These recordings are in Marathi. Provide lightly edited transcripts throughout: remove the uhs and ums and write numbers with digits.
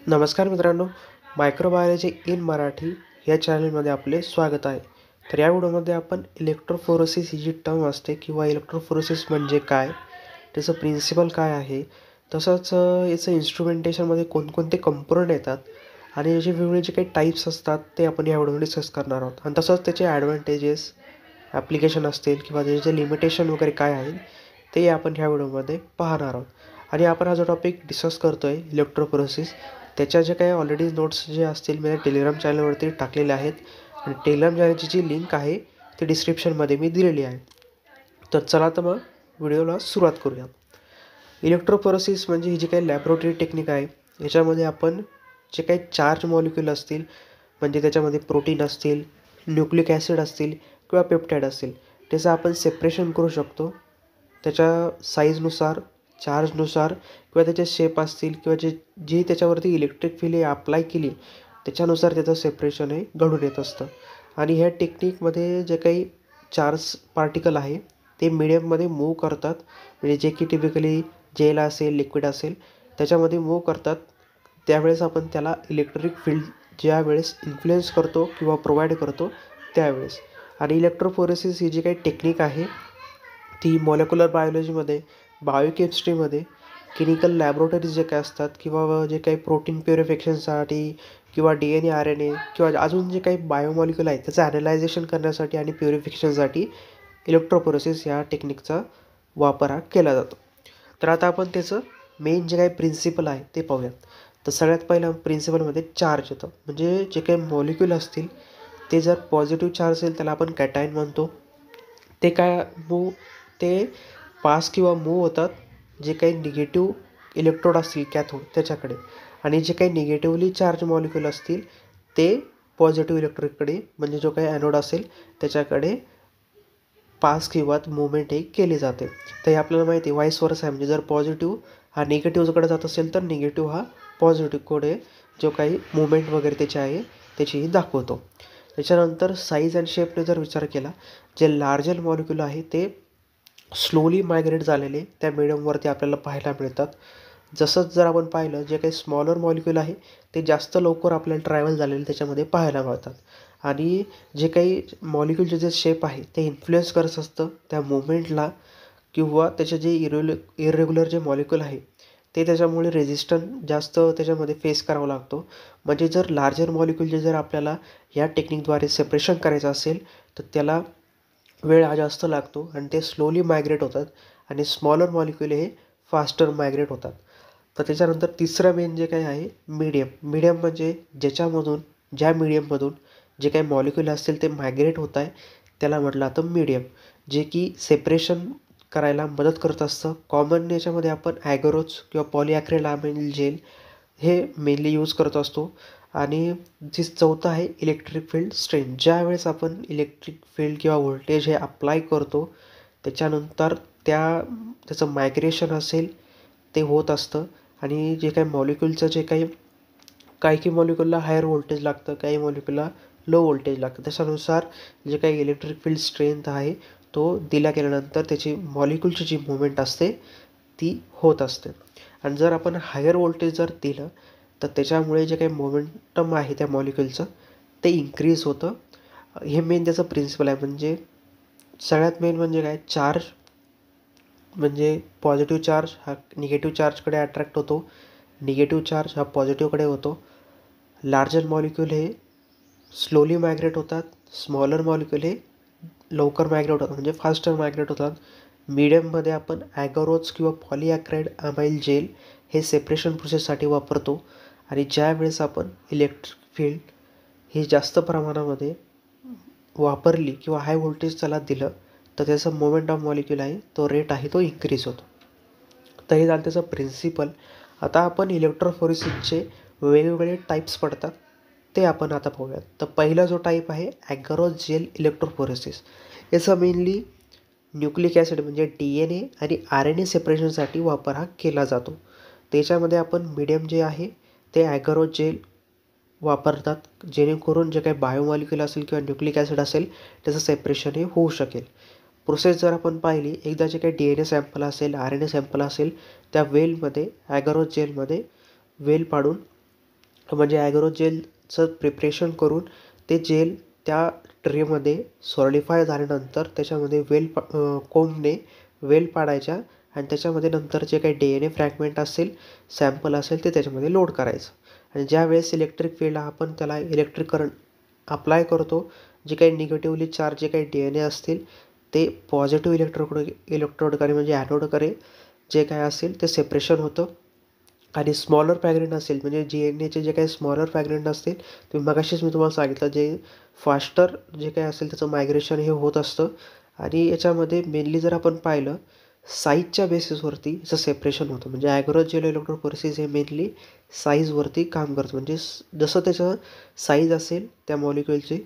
नमस्कार मित्रांनो, मायक्रोबायोलॉजी इन मराठी या चॅनलमध्ये आपले स्वागत आहे. तर या व्हिडिओमध्ये आपण इलेक्ट्रोफोरेसिस ही जी टर्म असते किंवा इलेक्ट्रोफोरेसिस म्हणजे काय, त्याचं प्रिन्सिपल काय आहे, तसंच याचं इन्स्ट्रुमेंटेशनमध्ये कोणकोणते कंपोनंट येतात आणि याचे वेगवेगळे जे काही टाईप्स असतात ते आपण या व्हिडिओमध्ये डिस्कस करणार आहोत. आणि तसंच त्याचे ॲडव्हान्टेजेस, ॲप्लिकेशन असतील किंवा त्याचे लिमिटेशन वगैरे काय आहेत ते आपण ह्या व्हिडिओमध्ये पाहणार आहोत. आणि आपण हा जो टॉपिक डिस्कस करतो आहे इलेक्ट्रोफोरेसिस, त्याच्या जे काही ऑलरेडी नोट्स जे असतील मी टेलिग्राम चॅनलवरती टाकलेले आहेत आणि टेलिग्राम चॅनलची जी लिंक आहे ती डिस्क्रिप्शनमध्ये मी दिलेली आहे. तर चला तर मग व्हिडिओला सुरुवात करूया. इलेक्ट्रोफोरेसिस म्हणजे ही जी काही लॅबोरेटरी टेक्निक आहे, याच्यामध्ये आपण जे काही चार्ज मॉलिक्यूल असतील, म्हणजे त्याच्यामध्ये प्रोटीन असतील, न्यूक्लिक ॲसिड असतील किंवा पेप्टाईड असतील, त्याचं आपण सेपरेशन करू शकतो. त्याच्या साईजनुसार, चार्जनुसार किंवा त्याचे शेप असतील किंवा जी त्याच्यावरती इलेक्ट्रिक फील्ड अप्लाय केली त्याच्यानुसार त्याचं सेपरेशन हे घडून येत असतं. आणि ह्या टेक्निकमध्ये जे काही चार्ज पार्टिकल आहे ते मीडियममध्ये मूव्ह करतात, म्हणजे जे की टिपिकली जेल असेल, लिक्विड असेल त्याच्यामध्ये मूव्ह करतात. त्यावेळेस आपण त्याला इलेक्ट्रिक फील्ड ज्यावेळेस इन्फ्लुएन्स करतो किंवा प्रोव्हाइड करतो त्यावेळेस. आणि इलेक्ट्रोफोरेसिस ही जी काही टेक्निक आहे ती मॉलिक्युलर बायोलॉजीमध्ये, बायोकेमिस्ट्रीमध्ये, क्लिनिकल लॅबोरेटरीज जे काही असतात किंवा जे काही प्रोटीन प्युरिफिकेशनसाठी किंवा DNA, RNA किंवा अजून जे काही बायोमॉलिक्यूल आहेत त्याचं ॲनालायझेशन करण्यासाठी आणि प्युरिफिकेशनसाठी इलेक्ट्रोफोरेसिस या टेक्निकचा वापर हा केला जातो. तर आता आपण त्याचं मेन जे काही प्रिन्सिपल आहे ते पाहूयात. तर सगळ्यात पहिलं प्रिन्सिपलमध्ये चार्ज येतं, म्हणजे जे काही मॉलिक्यूल असतील ते जर पॉझिटिव्ह चार्ज असेल त्याला आपण कॅटायन म्हणतो. ते पास किंवा मूव्ह होतात जे काही निगेटिव्ह इलेक्ट्रोड असतील कॅथोड त्याच्याकडे, आणि जे काही निगेटिव्हली चार्ज मॉलिक्यूल असतील ते पॉझिटिव्ह इलेक्ट्रिककडे, म्हणजे जो काही ॲनोड असेल त्याच्याकडे पास किंवा मूवमेंट हे केली जाते. तर हे आपल्याला माहिती आहे व्हाईस वर्सा आहे, म्हणजे जर पॉझिटिव्ह हा निगेटिव्हकडे जात असेल तर निगेटिव्ह हा पॉझिटिव्हकडे जो काही मूवमेंट वगैरे त्याची आहे त्याचीही दाखवतो. त्याच्यानंतर साईज आणि शेपने जर विचार केला, जे लार्जर मॉलिक्यूल आहे ते स्लोली मायग्रेट झालेले त्या मीडियमवरती आपल्याला पाहायला मिळतात. जसंच जर आपण पाहिलं जे काही स्मॉलर मॉलिक्यूल आहे ते जास्त लवकर आपल्याला ट्रॅव्हल झालेले त्याच्यामध्ये पाहायला मिळतात. आणि जे काही मॉलिक्यूलचे जे शेप आहे ते इन्फ्लुएन्स करत असतं त्या मुवमेंटला, किंवा त्याचे जे इरेग्युलर जे मॉलिक्यूल आहे ते त्याच्यामुळे रेझिस्टन्स जास्त त्याच्यामध्ये फेस करावा लागतो. म्हणजे जर लार्जर मॉलिक्यूलचे जर आपल्याला या टेक्निकद्वारे सेपरेशन करायचं असेल तर त्याला वेळ हा जास्त लागतो आणि ते स्लोली मायग्रेट होतात, आणि स्मॉलर मॉलिक्यूल हे फास्टर मायग्रेट होतात. तर त्याच्यानंतर तिसरं मेन जे काही आहे मीडियम म्हणजे ज्या मीडियममधून जे काही मॉलिक्यूल असतील ते मायग्रेट होत आहे त्याला म्हटलं जातं मीडियम, जे की सेपरेशन करायला मदत करत असतं. कॉमन याच्यामध्ये आपण ॲगरोज किंवा पॉलिॲक्रिलामाइड जेल हे मेनली यूज करत असतो. आणि जी चौथं आहे इलेक्ट्रिक फील्ड स्ट्रेंथ, ज्यावेळेस आपण इलेक्ट्रिक फील्ड किंवा व्होल्टेज हे अप्लाय करतो त्याच्यानंतर त्याचं मायग्रेशन असेल ते होत असतं. आणि जे काही मॉलिक्यूलचं जे काही मॉलिक्यूलला हायर व्होल्टेज लागतं, काही मॉलिक्यूलला लो व्होल्टेज लागतं, त्याच्यानुसार जे काही इलेक्ट्रिक फील्ड स्ट्रेंथ आहे तो दिला गेल्यानंतर त्याची मॉलिक्यूलची जी मुवमेंट असते ती होत असते. आणि जर आपण हायर व्होल्टेज जर दिलं तर त्याच्यामुळे जे काही मोमेंटम आहे त्या मॉलिक्यूलचं ते इन्क्रीज होतं. हे मेन त्याचं प्रिन्सिपल आहे. म्हणजे सगळ्यात मेन म्हणजे काय, चार्ज म्हणजे पॉझिटिव्ह चार्ज हा निगेटिव्ह चार्जकडे अट्रॅक्ट होतो, निगेटिव्ह चार्ज हा पॉझिटिव्हकडे होतो. लार्जर मॉलिक्यूल हे स्लोली मायग्रेट होतात, स्मॉलर मॉलिक्यूल हे लवकर मायग्रेट होतात म्हणजे फास्टर मायग्रेट होतात. मीडियममध्ये आपण ॲगरोज किंवा पॉलिॲक्राइड अमाइल जेल हे सेपरेशन प्रोसेससाठी वापरतो. आणि ज्यावेळेस आपण इलेक्ट्रिक फील्ड ही जास्त प्रमाणामध्ये वापरली किंवा हाय व्होल्टेज त्याला दिलं तर त्याचा मोमेंट ऑफ मॉलिक्यूल आहे तो रेट आहे तो इन्क्रीज होतो. तर हे झालं त्याचं प्रिन्सिपल. आता आपण इलेक्ट्रोफोरेसिसचे वेगवेगळे टाईप्स पडतात ते आपण आता पाहूयात. तर पहिला जो टाईप आहे ॲगरोज जेल इलेक्ट्रोफोरेसिस, याचा मेनली न्यूक्लिक ॲसिड म्हणजे DNA आणि RNA सेपरेशनसाठी वापर हा केला जातो. त्याच्यामध्ये आपण मीडियम जे आहे ते ॲगरोज जेल वापरतात, जेणेकरून जे काही बायोमॉलिक्यूल असेल किंवा न्यूक्लिक ॲसिड असेल त्याचं सेपरेशन हे होऊ शकेल. प्रोसेस जर आपण पाहिली, एकदा जे काही DNA सॅम्पल असेल, RNA सॅम्पल असेल त्या वेलमध्ये ॲगरोज जेलमध्ये वेल पाडून म्हणजे ॲग्रो जेलचं प्रिपरेशन करून ते जेल त्या ट्रेमध्ये सॉलिडिफाय झाल्यानंतर त्याच्यामध्ये कोंबने वेल पाडायच्या आणि त्याच्यामध्ये नंतर जे काही DNA फ्रॅगमेंट असेल, सॅम्पल असेल ते त्याच्यामध्ये लोड करायचं. आणि ज्यावेळेस इलेक्ट्रिक फील्ड आपण त्याला इलेक्ट्रिक करंट अप्लाय करतो, जे काही निगेटिव्हली चार्ज जे काही DNA असतील ते पॉझिटिव्ह इलेक्ट्रोडकडे म्हणजे ॲनोडकडे जे काय असेल ते सेपरेशन होतं. आणि स्मॉलर फ्रॅगमेंट असेल म्हणजे DNA जे काही स्मॉलर फ्रॅगमेंट असतील, मगाशीच मी तुम्हाला सांगितलं जे फास्टर जे काही असेल त्याचं मायग्रेशन हे होत असतं. आणि याच्यामध्ये मेनली जर आपण पाहिलं साईजच्या बेसिसवरती याचं सेपरेशन होतं. म्हणजे ॲग्रो जेल इलेक्ट्रोफोरेसिस हे मेनली साईजवरती काम करतं. म्हणजे जसं त्याचं साईज असेल त्या मॉलिक्युलची,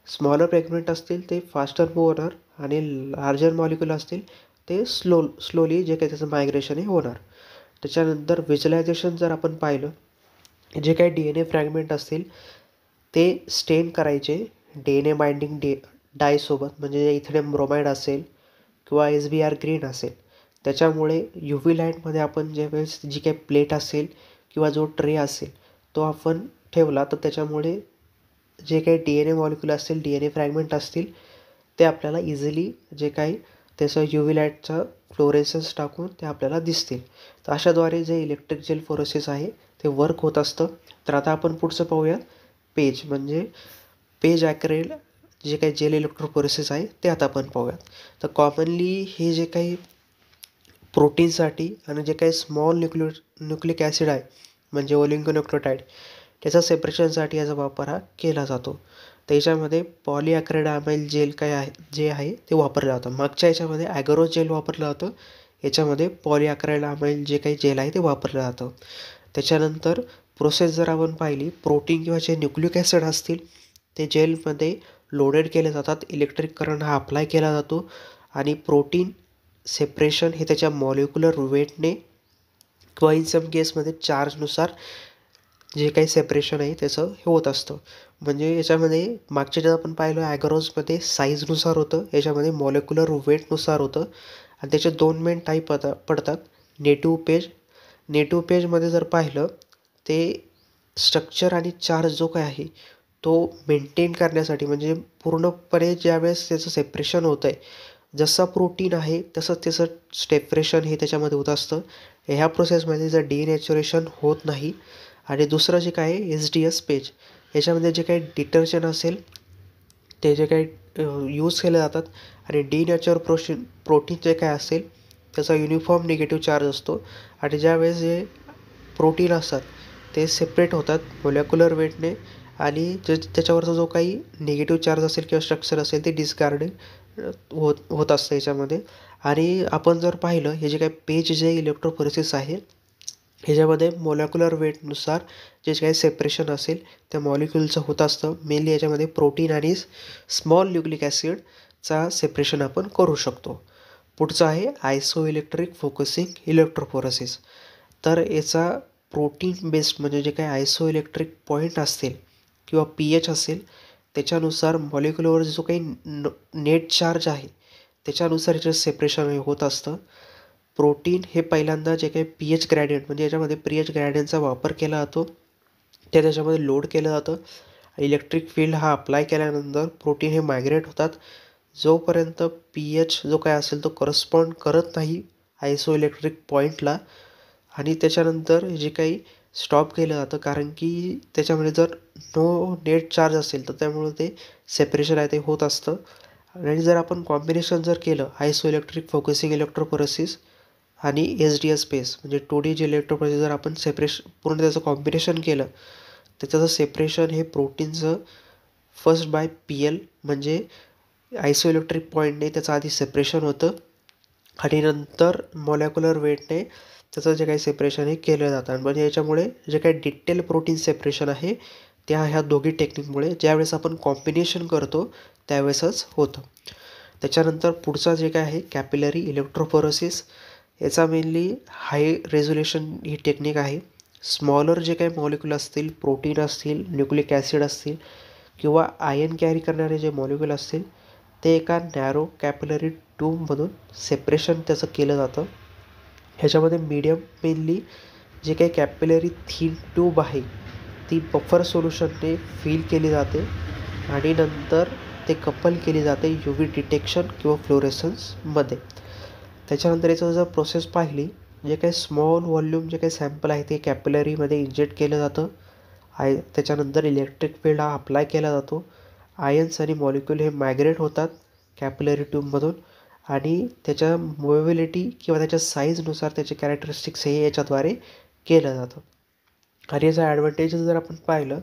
स्मॉलर फ्रॅगमेंट असतील ते फास्टर मूव्ह होणार आणि लार्जर मॉलिक्युल असतील ते स्लोली जे काही त्याचं मायग्रेशन हे होणार. त्याच्यानंतर व्हिज्युअलायझेशन जर आपण पाहिलं, जे काही DNA फ्रॅगमेंट असतील ते स्टेन करायचे DNA बाइंडिंग डायसोबत, म्हणजे इथेनियम ब्रोमाइड असेल किंवा SBR ग्रीन असेल. त्याच्यामुळे UV लाईटमध्ये आपण ज्यावेळेस जी काही प्लेट असेल किंवा जो ट्रे असेल तो आपण ठेवला तर त्याच्यामुळे जे काही DNA मॉलिक्युल असतील, DNA फ्रॅगमेंट असतील ते आपल्याला इझिली जे काही त्याचं UV लाईटचा फ्लोरेसन्स टाकून ते आपल्याला दिसतील. तर अशाद्वारे जे इलेक्ट्रिक जेल फोरेसिस आहे ते वर्क होत असतं. तर आता आपण पुढचं पाहूयात पेज, म्हणजे पेज ॲक्रेल जे काही जेल इलेक्ट्रोफोरेसिस आहे ते आता आपण पाहूयात. तर कॉमनली हे जे काही प्रोटीनसाठी आणि जे काही स्मॉल न्यूक्लिक ॲसिड आहे म्हणजे ओलिगोन्यूक्लियोटाइड त्याचा सेपरेशनसाठी याचा वापर हा केला जातो. त्याच्यामध्ये पॉलीॲक्रिलामाइड जेल काय आहे जे आहे ते वापरलं जातं. मागच्या याच्यामध्ये ॲग्रो जेल वापरलं जातं, याच्यामध्ये पॉलीॲक्रिलामाइड जे काही जेल आहे ते वापरलं जातं. त्याच्यानंतर प्रोसेस जर आपण पाहिली, प्रोटीन किंवा जे न्यूक्लिक ॲसिड असतील ते जेलमध्ये लोडेड केले जातात. इलेक्ट्रिक करंट हा अप्लाय केला जातो आणि प्रोटीन सेपरेशन हे त्याच्या मॉलिक्युलर वेटने किंवा इन सम केसमध्ये चार्जनुसार जे काही सेपरेशन आहे त्याचं हे होत असतं. म्हणजे याच्यामध्ये मागच्या ज्यात आपण पाहिलं ॲग्रोजमध्ये साईजनुसार होतं, याच्यामध्ये मॉलिक्युलर वेटनुसार होतं. आणि त्याचे 2 मेन टाईप पडतात. नेटिव्ह पेजमध्ये जर पाहिलं ते स्ट्रक्चर आणि चार्ज जो काय आहे तो मेंटेन करण्यासाठी, म्हणजे पूर्णपणे ज्यावेळेस त्याचं सेपरेशन होतं आहे, जसा प्रोटीन आहे तसंच त्याचं सेपरेशन हे त्याच्यामध्ये होत असतं. ह्या प्रोसेसमध्ये जर डिनॅच्युरेशन होत नाही. आणि दुसरं जे काय आहे SDS पेज, याच्यामध्ये जे काही डिटर्जंट असेल ते जे काही यूज केले जातात. आणि डिनॅच्युअर प्रोटीन जे काय असेल त्याचा युनिफॉर्म निगेटिव्ह चार्ज असतो. आणि ज्यावेळेस जे प्रोटीन असतात ते सेपरेट होतात मोलेक्युलर वेटने आणि त्याच्यावरचा जो काही निगेटिव्ह चार्ज असेल किंवा स्ट्रक्चर असेल ते डिस्कार्डिंग होत असतं याच्यामध्ये. आणि आपण जर पाहिलं हे जे काही पेज जे इलेक्ट्रोफोरेसिस आहे ह्याच्यामध्ये मोलेक्युलर वेटनुसार जे काही सेपरेशन असेल त्या मॉलिक्युलचं होत असतं. मेनली याच्यामध्ये प्रोटीन आणि स्मॉल न्यूक्लिक ॲसिडचा सेपरेशन आपण करू शकतो. पुढचं आहे आयसो इलेक्ट्रिक फोकसिंग इलेक्ट्रोफोरेसिस. तर याचा प्रोटीन बेस्ड म्हणजे जे काही आयसो इलेक्ट्रिक पॉईंट असतील किंवा pH असेल त्याच्यानुसार मॉलिक्युलवर जो काही नेट चार्ज आहे त्याच्यानुसार याचं सेपरेशन होत असतं. प्रोटीन हे पहिल्यांदा जे काही pH ग्रॅडियंट म्हणजे याच्यामध्ये pH ग्रॅडियंटचा वापर केला जातो, ते त्याच्यामध्ये लोड केलं जातं. इलेक्ट्रिक फील्ड हा अप्लाय केल्यानंतर प्रोटीन हे मायग्रेट होतात. जोपर्यंत pH जो काय असेल तो करस्पॉन्ड करत नाही आयसो इलेक्ट्रिक पॉईंटला आणि त्याच्यानंतर जे काही स्टॉप केलं जातं, कारण की त्याच्यामध्ये जर नो नेट चार्ज असेल तर त्यामुळे ते सेपरेशन आहे ते होत असतं. आणि जर आपण कॉम्बिनेशन जर केलं आयसो इलेक्ट्रिक फोकसिंग इलेक्ट्रोफोरेसिस आणि SDS पेज म्हणजे 2D जे इलेक्ट्रोफोरेसिस जर आपण पूर्ण त्याचं कॉम्बिनेशन केलं तर त्याचं सेपरेशन हे प्रोटीनचं फर्स्ट बाय PL म्हणजे आयसो इलेक्ट्रिक पॉईंटने त्याचं आधी सेपरेशन होतं आणि नंतर मॉलिक्युलर वेटने त्याचं जे काही सेपरेशन हे केलं जातं. म्हणजे याच्यामुळे जे काही डिटेल प्रोटीन सेपरेशन आहे ह्या दोघी टेक्निकमुळे ज्यावेळेस आपण कॉम्बिनेशन करतो त्यावेळेसच होतं. त्याच्यानंतर पुढचा जे काय आहे कॅपिलरी इलेक्ट्रोफोरेसिस. याचा मेनली हाय रेझोल्युशन ही टेक्निक आहे. स्मॉलर जे काही मॉलिक्युल असतील, प्रोटीन असतील, न्यूक्लिक ॲसिड असतील किंवा आयन कॅरी करणारे जे मॉलिक्युल असतील ते एका नॅरो कॅपिलरी ट्यूबमधून सेपरेशन त्याचं केलं जातं. ह्याच्यामध्ये मीडियम मेनली जे काही कॅपिलरी थिन ट्यूब आहे ती बफर सोल्युशनने फिल केली जाते आणि नंतर ते कपल केली जाते UV डिटेक्शन किंवा फ्लोरेसन्समध्ये. त्याच्यानंतर याचं जर प्रोसेस पाहिली, जे काही स्मॉल व्हॉल्यूम जे काही सॅम्पल आहे ते कॅपिलरीमध्ये इंजेक्ट केलं जातं. त्याच्यानंतर इलेक्ट्रिक फील्ड हा अप्लाय केला जातो. आयन्स आणि मॉलिक्यूल हे मायग्रेट होतात कॅपिलरी ट्यूबमधून आणि त्याच्या मोबिलिटी किंवा त्याच्या साईजनुसार त्याचे कॅरेक्टरिस्टिक्स हे याच्याद्वारे केलं जातं. आणि याचा ॲडव्हान्टेजेस जर आपण पाहिलं,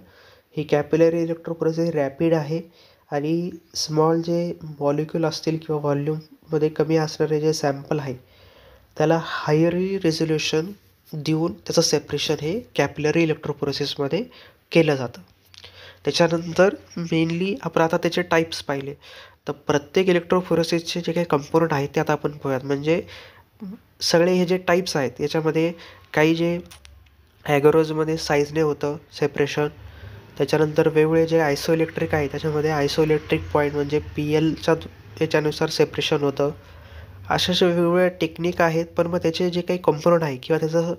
ही कॅपिलरी इलेक्ट्रोफोरेसिस रॅपिड आहे आणि स्मॉल जे मॉलिक्यूल असतील किंवा व्हॉल्यूममध्ये कमी असणारे जे सॅम्पल आहे त्याला हायर रेझोल्युशन देऊन त्याचं सेपरेशन हे कॅपिलरी इलेक्ट्रोफोरेसिसमध्ये केलं जातं. त्याच्यानंतर मेनली आपण आता त्याचे टाईप्स पाहिले, तर प्रत्येक इलेक्ट्रोफोरेसिसचे जे काही कंपोनंट आहेत ते आता आपण पाहूयात. म्हणजे सगळे हे जे टाईप्स आहेत याच्यामध्ये काही जे ॲगरोजमध्ये साईजने होतं सेपरेशन, त्याच्यानंतर वेगवेगळे जे आयसोइलेक्ट्रिक आहे त्याच्यामध्ये आयसोइलेक्ट्रिक पॉईंट म्हणजे PLच्या याच्यानुसार सेपरेशन होतं. अशा वेगवेगळ्या टेक्निक आहेत, पण मग त्याचे जे काही कंपोनंट आहे किंवा त्याचं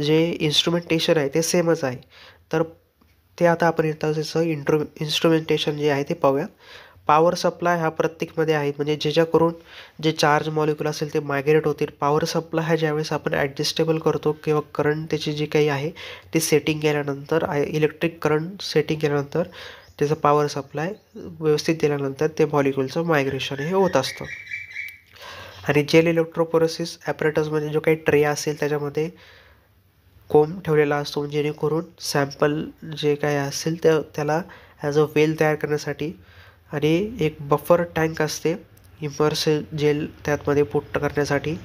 जे इन्स्ट्रुमेंटेशन आहे ते सेमच आहे. तर ते आता आपण त्याचं इन्स्ट्रुमेंटेशन जे आहे ते पाहूयात. पॉवर सप्लाय हा प्रत्येकमध्ये आहे, म्हणजे ज्याच्याकरून जे चार्ज मॉलिक्यूल असेल ते मायग्रेट होतील. पॉवर सप्लाय हा ज्यावेळेस आपण ॲडजस्टेबल करतो किंवा करंट त्याची जी काही आहे ती सेटिंग केल्यानंतर इलेक्ट्रिक करंट सेटिंग केल्यानंतर त्याचं पॉवर सप्लाय व्यवस्थित दिल्यानंतर ते मॉलिक्यूलचं मायग्रेशन हे होत असतं. आणि जेल इलेक्ट्रोफोरेसिस ॲपरेटसमध्ये जो काही ट्रे असेल त्याच्यामध्ये कोंब ठेवलेला असतो, जेणेकरून सॅम्पल जे काही असेल त्याला ॲज अ वेल तयार करण्यासाठी. आणि एक बफर टँक असते इमर्सिव जेल त्यातमध्ये पुट करण्यासाठी.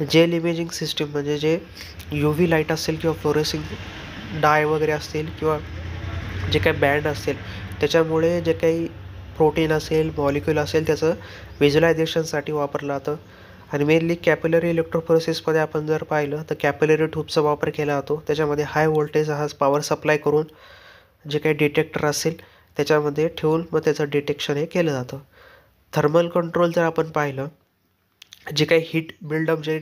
जेल इमेजिंग सिस्टीम म्हणजे जे UV लाईट असेल किंवा फ्लोरेसिंग डाय वगैरे असतील किंवा जे काही बँड असेल त्याच्यामुळे जे काही प्रोटीन असेल मॉलिक्यूल असेल त्याचं व्हिज्युलायझेशनसाठी वापरलं जातं. आणि मेनली कॅपिलरी इलेक्ट्रोफोरेसिसमध्ये आपण जर पाहिलं तर कॅपिलरी ट्यूबचा वापर केला जातो. त्याच्यामध्ये हाय व्होल्टेज हा पॉवर सप्लाय करून जे काही डिटेक्टर असेल त्याच्यामध्ये ठेवून मग त्याचं डिटेक्शन हे केलं जातं. थर्मल कंट्रोल जर आपण पाहिलं, जे काही हीट बिल्डअप जे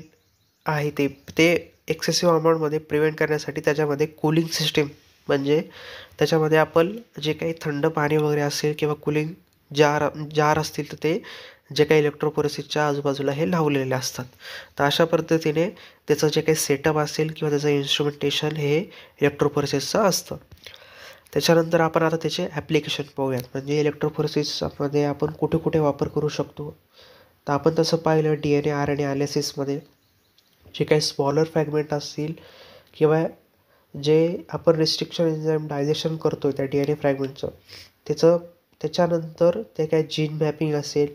आहे ते एक्सेसिव्ह अमाऊंटमध्ये प्रिव्हेंट करण्यासाठी त्याच्यामध्ये कूलिंग सिस्टीम म्हणजे त्याच्यामध्ये आपण जे काही थंड पाणी वगैरे असेल किंवा कूलिंग जार असतील तर ते जे काही इलेक्ट्रोफोरेसिसच्या आजूबाजूला हे लावलेले असतात. तर अशा पद्धतीने त्याचं जे काही सेटअप असेल किंवा त्याचं इन्स्ट्रुमेंटेशन हे इलेक्ट्रोफोरेसिसचं असतं. त्याच्यानंतर आपण आता त्याचे ॲप्लिकेशन पाहूयात, म्हणजे इलेक्ट्रोफोरेसिसमध्ये आपण कुठे कुठे वापर करू शकतो. तर आपण तसं पाहिलं DNA RNA ॲनालिसिसमध्ये जे काही स्मॉलर फ्रॅगमेंट असतील किंवा जे आपण रिस्ट्रिक्शन एन्झाईम डायजेशन करतो त्या DNA फ्रॅगमेंटचं त्याच्यानंतर ते काय जीन मॅपिंग असेल,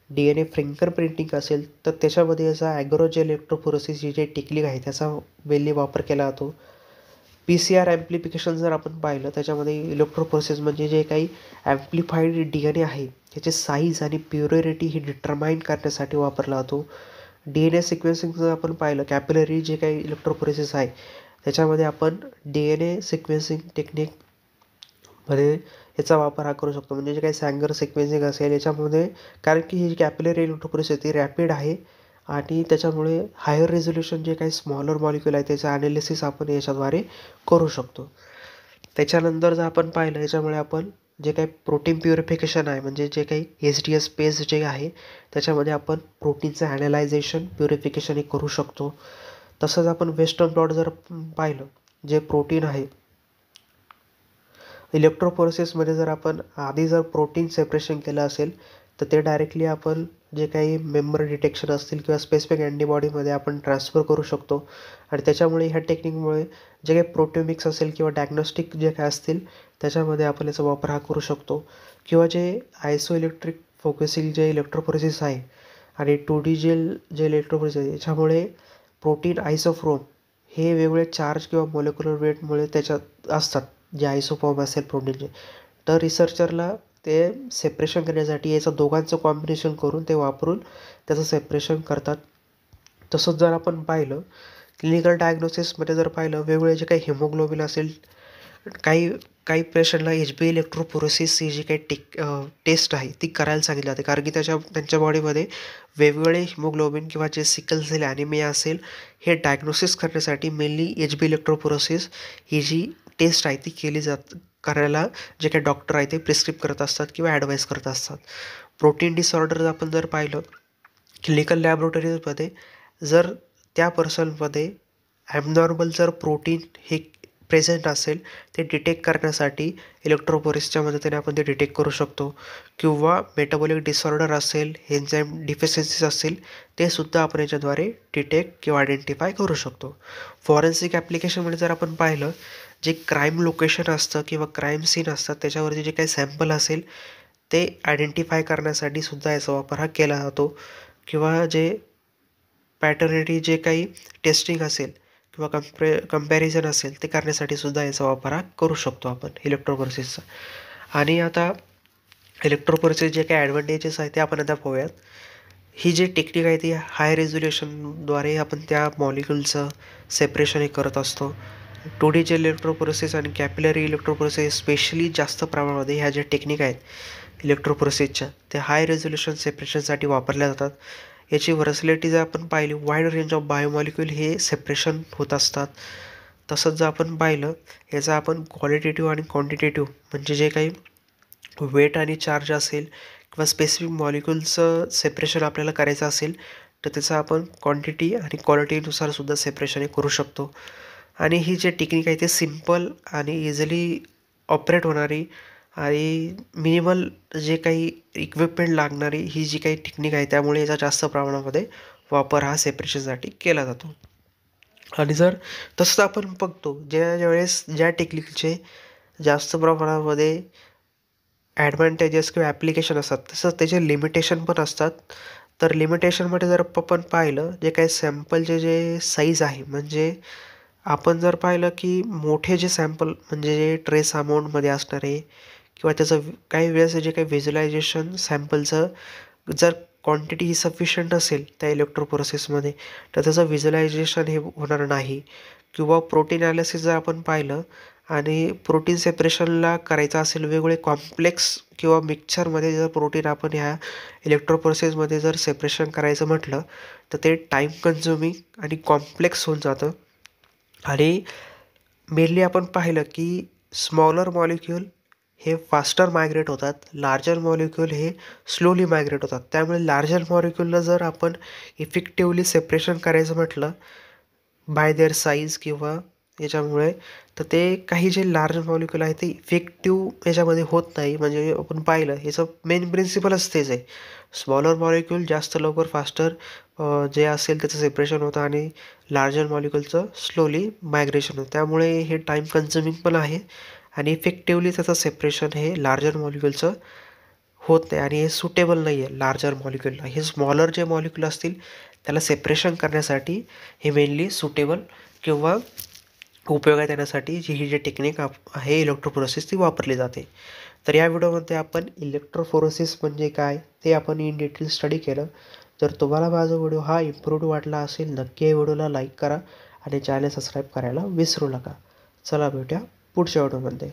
DNA फिंगर प्रिंटिंग असेल, तर त्याच्यामध्ये याचा ॲग्रोजेल इलेक्ट्रोफोरेसिस ही जी टेक्निक आहे त्याचा वेल्ली वापर केला जातो. PCR ॲम्प्लिफिकेशन जर आपण पाहिलं त्याच्यामध्ये इलेक्ट्रोफोरेसिस म्हणजे जे काही ॲम्प्लिफाईड DNA आहे त्याचे साईज आणि प्युरिटी ही डिटरमाइन करण्यासाठी वापरला जातो. DNA सिक्वेन्सिंग जर आपण पाहिलं कॅपिलरी जे काही इलेक्ट्रोफोरेसिस आहे त्याच्यामध्ये आपण DNA सिक्वेन्सिंग टेक्निकमध्ये याचा वापर हा करू शकतो. म्हणजे जे काही सॅंगर सिक्वेन्सिंग असेल याच्यामध्ये, कारण की ही कॅपिलरी इलेक्ट्रोफोरेसिस ती रॅपिड आहे आणि त्याच्यामुळे हायर रेझोल्युशन जे काही स्मॉलर मॉलिक्यूल आहे त्याचं ॲनालिसिस आपण याच्याद्वारे करू शकतो. त्याच्यानंतर जर आपण पाहिलं याच्यामुळे आपण जे काही प्रोटीन प्युरिफिकेशन आहे म्हणजे जे काही HDS पेज जे आहे त्याच्यामध्ये आपण प्रोटीनचं ॲनालायझेशन प्युरिफिकेशन हे करू शकतो. तसंच आपण वेस्टर्न ब्लॉट जर पाहिलं, जे प्रोटीन आहे इलेक्ट्रोफोरेसिसमध्ये जर आपण आधी जर प्रोटीन सेपरेशन केलं असेल तर ते डायरेक्टली आपण जे काही मेंबर डिटेक्शन असतील किंवा स्पेसिफिक अँटीबॉडीमध्ये आपण ट्रान्सफर करू शकतो. आणि त्याच्यामुळे ह्या टेक्निकमुळे जे काही प्रोटिओमिक्स असेल किंवा डायग्नोस्टिक जे काय असतील त्याच्यामध्ये आपण याचा वापर हा करू शकतो. किंवा जे आयसोइलेक्ट्रिक फोकसिंग जे इलेक्ट्रोफोरेसिस आहे आणि 2D जे इलेक्ट्रोफोरेसिस आहे याच्यामुळे प्रोटीन आयसोफॉर्म हे वेगवेगळे चार्ज किंवा मोलेक्युलर वेटमुळे त्याच्यात असतात, जे आयसोफॉर्म असेल प्रोटीनचे. तर रिसर्चरला ते सेपरेशन करण्यासाठी याचं दोघांचं कॉम्बिनेशन करून ते वापरून त्याचं सेपरेशन करतात. तसंच जर आपण पाहिलं क्लिनिकल डायग्नोसिसमध्ये जर पाहिलं वेगवेगळे जे काही हिमोग्लोबिन असेल, काही काही पेशंटला HB इलेक्ट्रोफोरेसिस ही जी काही टेस्ट आहे ती करायला सांगितली जाते, कारण की त्यांच्या बॉडीमध्ये वेगवेगळे हिमोग्लोबिन किंवा जे सिकल सेल ॲनिमिया असेल हे डायग्नोसिस करण्यासाठी मेनली HB इलेक्ट्रोफोरेसिस ही जी टेस्ट आहे ती करायला जे काही डॉक्टर आहे ते प्रिस्क्राईब करत असतात किंवा ॲडवाईस करत असतात. प्रोटीन डिसऑर्डर आपण जर पाहिलं, क्लिनिकल लॅबोरेटरीजमध्ये जर त्या पर्सनमध्ये ॲबनॉर्मल जर प्रोटीन हे प्रेझेंट असेल, ते डिटेक्ट करण्यासाठी इलेक्ट्रोफोरेसिसच्या मदतीने आपण ते डिटेक्ट करू शकतो. किंवा मेटाबॉलिक डिसऑर्डर असेल, एन्झाईम डिफिशियन्सीज असेल, ते सुद्धा आपण याच्याद्वारे डिटेक्ट किंवा आयडेंटिफाय करू शकतो. फॉरेन्सिक ॲप्लिकेशनमध्ये जर आपण पाहिलं, जे क्राईम लोकेशन असतं किंवा क्राईम सीन असतात त्याच्यावरती जे काही सॅम्पल असेल ते आयडेंटिफाय करण्यासाठी सुद्धा याचा वापर हा केला जातो. किंवा जे पॅटर्निटी जे काही टेस्टिंग असेल किंवा कम्पॅरिझन असेल ते करण्यासाठी सुद्धा याचा वापर हा करू शकतो आपण इलेक्ट्रोफोरेसिसचा. आणि आता इलेक्ट्रोफोरेसिस जे काही ॲडव्हान्टेजेस आहेत ते आपण आता पाहूयात. ही जी टेक्निक आहे ती हाय रेझोल्युशनद्वारे आपण त्या मॉलिक्युलचं सेपरेशन हे करत असतो. 2Dचे इलेक्ट्रोफोरेसिस आणि कॅपिलरी इलेक्ट्रोफोरेसिस स्पेशली जास्त प्रमाणामध्ये ह्या ज्या टेक्निक आहेत इलेक्ट्रोफोरेसिसच्या त्या हाय रेझोल्युशन सेपरेशनसाठी वापरल्या जातात. याची व्हर्सॅलिटी जर आपण पाहिली, वाईड रेंज ऑफ बायोमॉलिक्यूल हे सेपरेशन होत असतात. तसंच जर आपण पाहिलं, याचा आपण क्वालिटेटिव्ह आणि क्वांटिटेटिव्ह म्हणजे जे काही वेट आणि चार्ज असेल किंवा स्पेसिफिक मॉलिक्युलचं सेपरेशन आपल्याला करायचं असेल तर त्याचं आपण क्वांटिटी आणि क्वालिटीनुसार सुद्धा सेपरेशन हे करू शकतो. आणि ही जी टेक्निक आहे ते सिम्पल आणि इझिली ऑपरेट होणारी आणि मिनिमल जे काही इक्विपमेंट लागणारी ही जी काही टेक्निक आहे त्यामुळे याचा जास्त प्रमाणामध्ये वापर हा सेपरेशनसाठी केला जातो. आणि जर तसं आपण बघतो ज्यावेळेस ज्या टेक्निकचे जास्त प्रमाणामध्ये ॲडव्हान्टेजेस किंवा ॲप्लिकेशन असतात तसंच त्याचे लिमिटेशन पण असतात. तर लिमिटेशनमध्ये जर आपण पाहिलं, जे काही सॅम्पलचे जे साईज आहे म्हणजे आपण जर पाहिलं की मोठे जे सॅम्पल म्हणजे जे ट्रेस अमाऊंटमध्ये असणारे किंवा त्याचं काही वेळेस जे काही व्हिज्युलायझेशन सॅम्पलचं जर क्वांटिटी ही सफिशियंट असेल त्या इलेक्ट्रोफोरेसिसमध्ये तर त्याचं व्हिज्युलायझेशन हे होणार नाही. किंवा प्रोटीन ॲनालिसिस जर आपण पाहिलं आणि प्रोटीन सेपरेशनला करायचं असेल वेगवेगळे कॉम्प्लेक्स किंवा मिक्सचरमध्ये जर प्रोटीन आपण ह्या इलेक्ट्रोफोरेसिसमध्ये जर सेपरेशन करायचं म्हटलं तर ते टाईम कन्झ्युमिंग आणि कॉम्प्लेक्स होऊन जातं. आणि मेनली आपण पाहिलं की स्मॉलर मॉलिक्यूल हे फास्टर मायग्रेट होतात, लार्जर मॉलिक्यूल हे स्लोली मायग्रेट होतात. त्यामुळे लार्जर मॉलिक्यूलला जर आपण इफेक्टिव्हली सेपरेशन करायचं म्हटलं बाय देअर साईज किंवा याच्यामुळे तर ते काही जे लार्ज मॉलिक्यूल आहे ते इफेक्टिव्ह याच्यामध्ये होत नाही. म्हणजे आपण पाहिलं याचं मेन प्रिन्सिपलच तेच आहे. स्मॉलर मॉलिक्यूल जास्त लवकर फास्टर जे असेल त्याचं सेपरेशन होतं आणि लार्जर मॉलिक्यूलचं स्लोली मायग्रेशन होतं. त्यामुळे हे टाईम कन्झ्युमिंग पण आहे आणि इफेक्टिव्हली त्याचं सेपरेशन हे लार्जर मॉलिक्यूलचं होत नाही आणि हे सुटेबल नाही आहे लार्जर मॉलिक्यूलला. हे स्मॉलर जे मॉलिक्यूल असतील त्याला सेपरेशन करण्यासाठी हे मेनली सुटेबल किंवा उपयोगात येण्यासाठी ही जी टेक्निक आहे इलेक्ट्रोफोरेसिस ती वापरली जाते. तर या व्हिडिओमध्ये आपण इलेक्ट्रोफोरेसिस म्हणजे काय ते आपण इन डिटेल स्टडी केलं. जर तुम्हाला माझा व्हिडिओ हा इम्प्रूव्ह वाटला असेल नक्की या व्हिडिओला लाईक करा आणि चॅनल सबस्क्राईब करायला विसरू नका. चला भेटूया पुढच्या व्हिडिओमध्ये.